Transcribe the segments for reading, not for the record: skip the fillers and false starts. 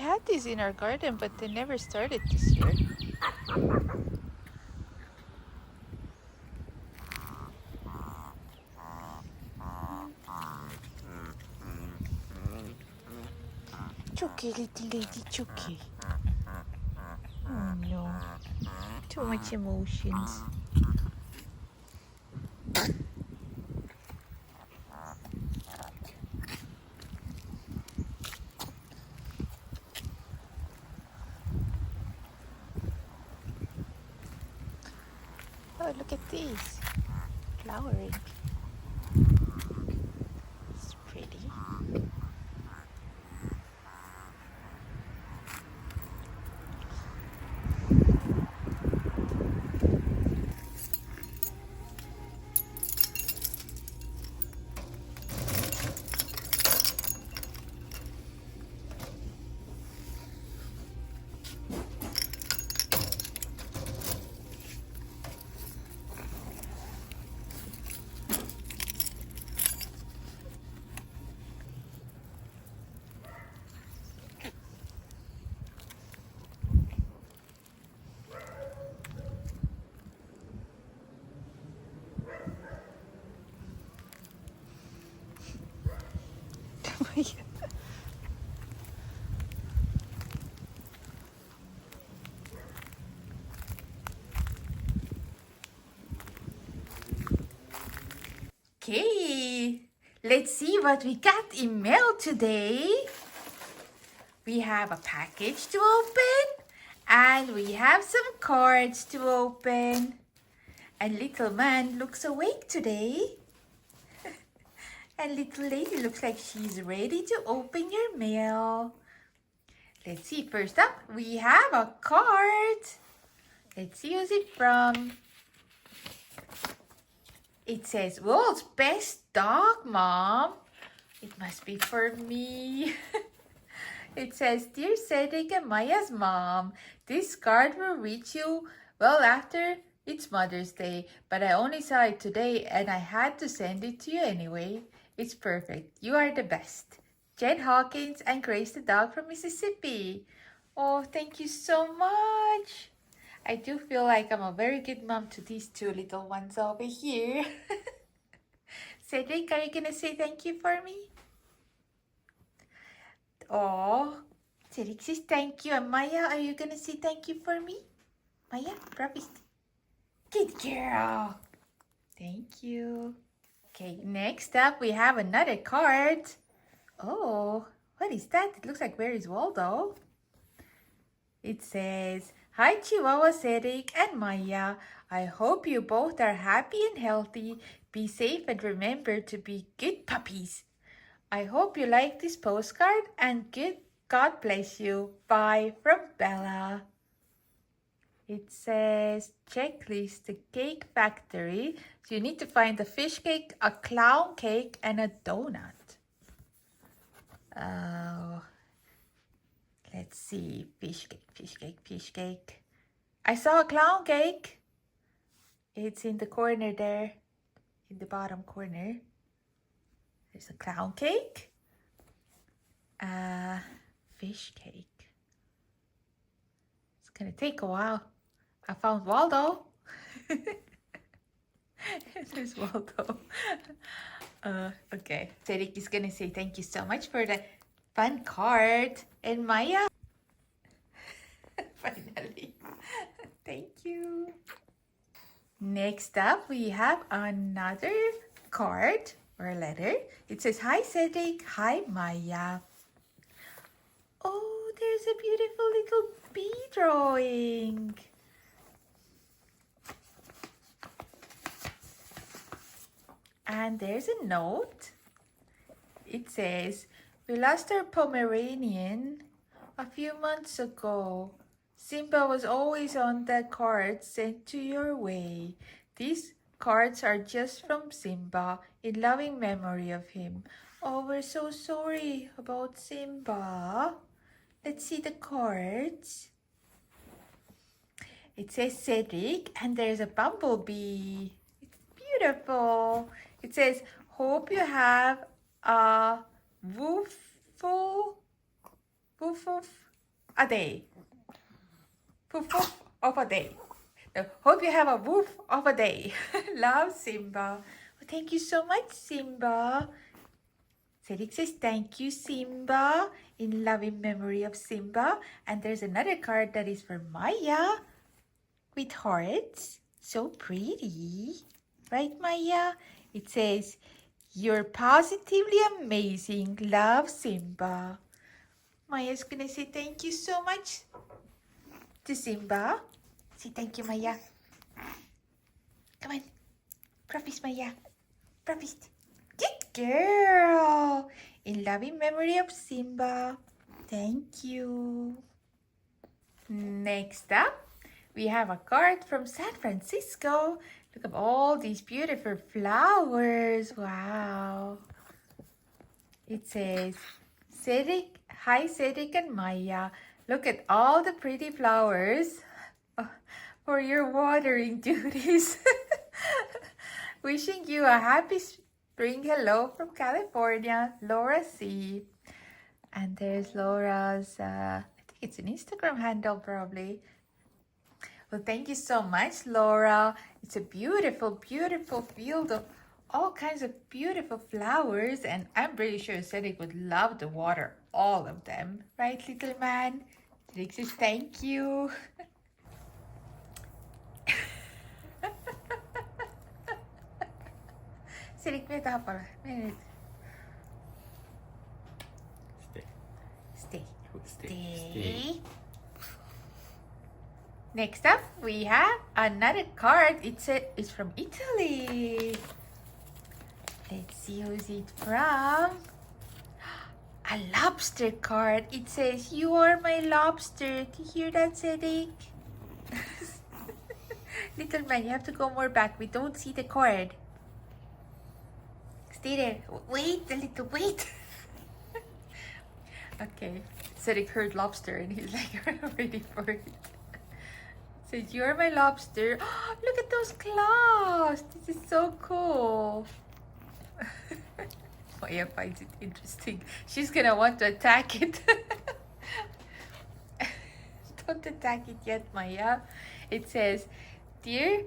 had these in our garden, but they never started this year. It's okay, little lady, it's okay. Oh no, too much emotions. Oh, look at these, flowering. It's pretty. Okay, let's see what we got in mail today. We have a package to open and we have some cards to open. And little man looks awake today. And little lady looks like she's ready to open your mail. Let's see, first up we have a card. Let's see who's it from. It says, "World's best dog, Mom." It must be for me. It says, "Dear Cedric and Maya's mom, this card will reach you well after it's Mother's Day, but I only saw it today and I had to send it to you anyway. It's perfect. You are the best. Jen Hawkins and Grace the dog from Mississippi." Oh, thank you so much. I do feel like I'm a very good mom to these two little ones over here. Cedric, are you going to say thank you for me? Oh, Cedric says thank you. And Maya, are you going to say thank you for me? Maya, promise. Good girl. Thank you. Okay, next up we have another card. Oh, what is that? It looks like Where is Waldo? It says, "Hi Chihuahua, Cedric and Maya. I hope you both are happy and healthy. Be safe and remember to be good puppies. I hope you like this postcard and God bless you. Bye from Bella." It says, "Checklist the cake factory." So you need to find a fish cake, a clown cake, and a donut. Let's see. Fish cake, fish cake, fish cake. I saw a clown cake. It's in the corner there, in the bottom corner. There's a clown cake. Fish cake. It's gonna take a while. I found Waldo. There's Waldo. Okay. Cedric is gonna say thank you so much for the fun card. And Maya. Finally. Thank you. Next up, we have another card or letter. It says, "Hi Cedric, hi Maya." Oh, there's a beautiful little bee drawing. And there's a note. It says, "We lost our Pomeranian a few months ago. Simba was always on the cards sent to your way. These cards are just from Simba in loving memory of him." Oh, we're so sorry about Simba. Let's see the cards. It says Cedric and there's a bumblebee. It's beautiful. It says, "Hope you have a woof a day. Woof woof of a day. So, hope you have a woof of a day. Love, Simba. Well, thank you so much, Simba. Cedric says, thank you, Simba, in loving memory of Simba. And there's another card that is for Maya with hearts. So pretty. Right, Maya? It says, you're positively amazing. Love, Simba. Maya's gonna say thank you so much to Simba. Say thank you, Maya. Come on. Promise, Maya. Promise. Good girl. In loving memory of Simba. Thank you. Next up, we have a card from San Francisco. Look at all these beautiful flowers. Wow. It says, Cedric, hi Cedric and Maya. Look at all the pretty flowers for your watering duties. Wishing you a happy spring hello from California, Laura C. And there's Laura's, I think it's an Instagram handle probably. Well, thank you so much, Laura. It's a beautiful, beautiful field of all kinds of beautiful flowers. And I'm pretty sure Cedric would love to water all of them. Right, little man? Cedric says thank you. Cedric, wait up a minute. Stay. Next up, we have another card. It's from Italy. Let's see who's it from. A lobster card. It says, you are my lobster. Do you hear that, Cedric? Little man, you have to go more back. We don't see the card. Stay there. Wait a little, wait. Okay. Cedric heard lobster and he's like ready for it. Says, you're my lobster. Oh, look at those claws. This is so cool. Maya finds it interesting. She's gonna want to attack it. Don't attack it yet, Maya. It says, dear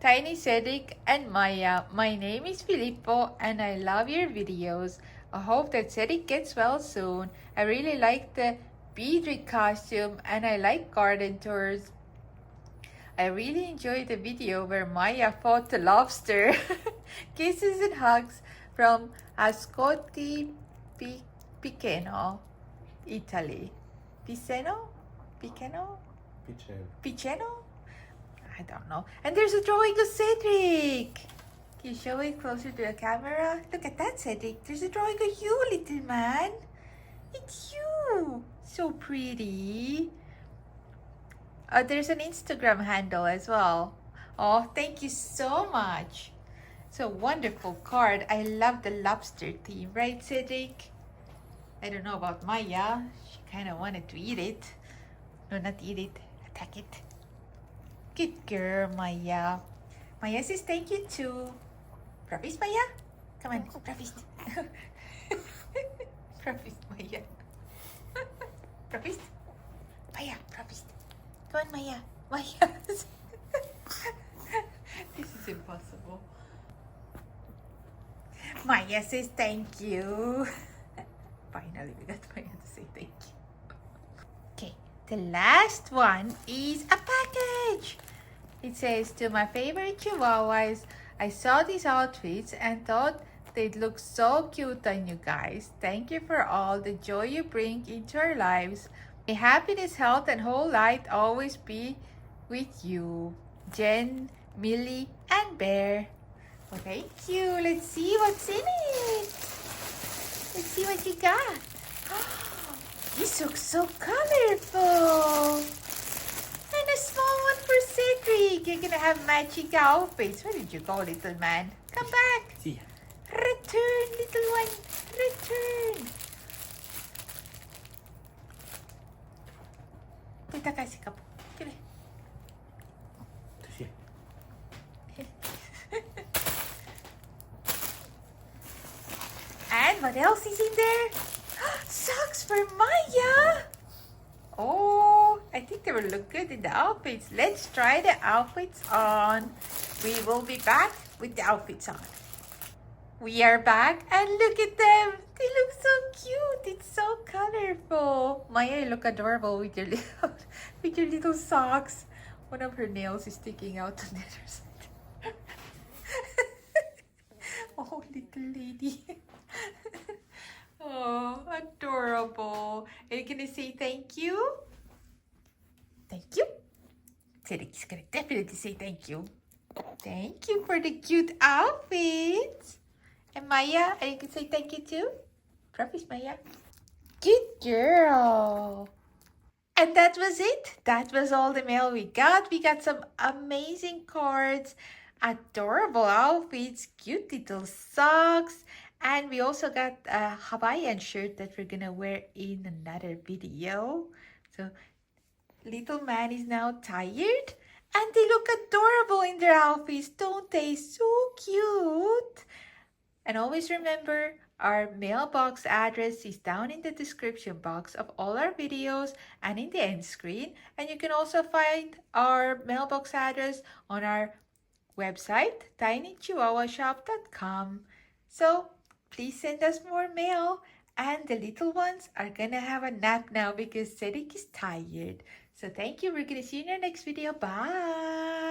Tiny Cedric and Maya, my name is Filippo and I love your videos. I hope that Cedric gets well soon. I really like the Cedric costume and I like garden tours. I really enjoyed the video where Maya fought the lobster. Kisses and hugs from Ascoli Piceno, Italy. Piceno? Piceno? I don't know. And there's a drawing of Cedric. Can you show it closer to the camera? Look at that, Cedric. There's a drawing of you, little man. It's you. So pretty. There's an Instagram handle as well. Oh, thank you so much. It's a wonderful card. I love the lobster theme, right, Cedric? I don't know about Maya. She kind of wanted to eat it. No, not eat it. Attack it. Good girl, Maya. Maya says thank you too. Promise, Maya? Come on, promise. Promise, Maya. Promise? Maya, promise. Come on, Maya. Maya. This is impossible. Maya says thank you. Finally, we got Maya to say thank you. Okay, the last one is a package. It says, to my favorite Chihuahuas, I saw these outfits and thought they'd look so cute on you guys. Thank you for all the joy you bring into our lives. May happiness, health, and whole light always be with you. Jen, Millie, and Bear. Well, thank you. Let's see what's in it. Let's see what you got. This looks so colorful. And a small one for Cedric. You're gonna have matching outfits. Where did you go, little man? Come back. See. Return, little one. Return. Kita kasih ka po. Kili. See. And what else is in there? Socks for Maya. Oh, I think they will look good in the outfits. Let's try the outfits on. We will be back with the outfits on. We are back and look at them. They look so cute. It's so colorful. Maya, you look adorable with your little socks. One of her nails is sticking out on the other side. Oh, little lady. Oh, adorable. Are you gonna say thank you? Thank you. Cedric is gonna definitely say thank you. Thank you for the cute outfits. And Maya, are you gonna say thank you too? Promise, Maya. Good girl. And that was it. That was all the mail we got. We got some amazing cards, adorable outfits, cute little socks, and we also got a Hawaiian shirt that we're gonna wear in another video. So little man is now tired and they look adorable in their outfits, don't they? So cute. And always remember, our mailbox address is down in the description box of all our videos and in the end screen. And you can also find our mailbox address on our website, tinychihuahuashop.com. So please send us more mail. And the little ones are gonna have a nap now because Cedric is tired. So thank you. We're gonna see you in our next video. Bye.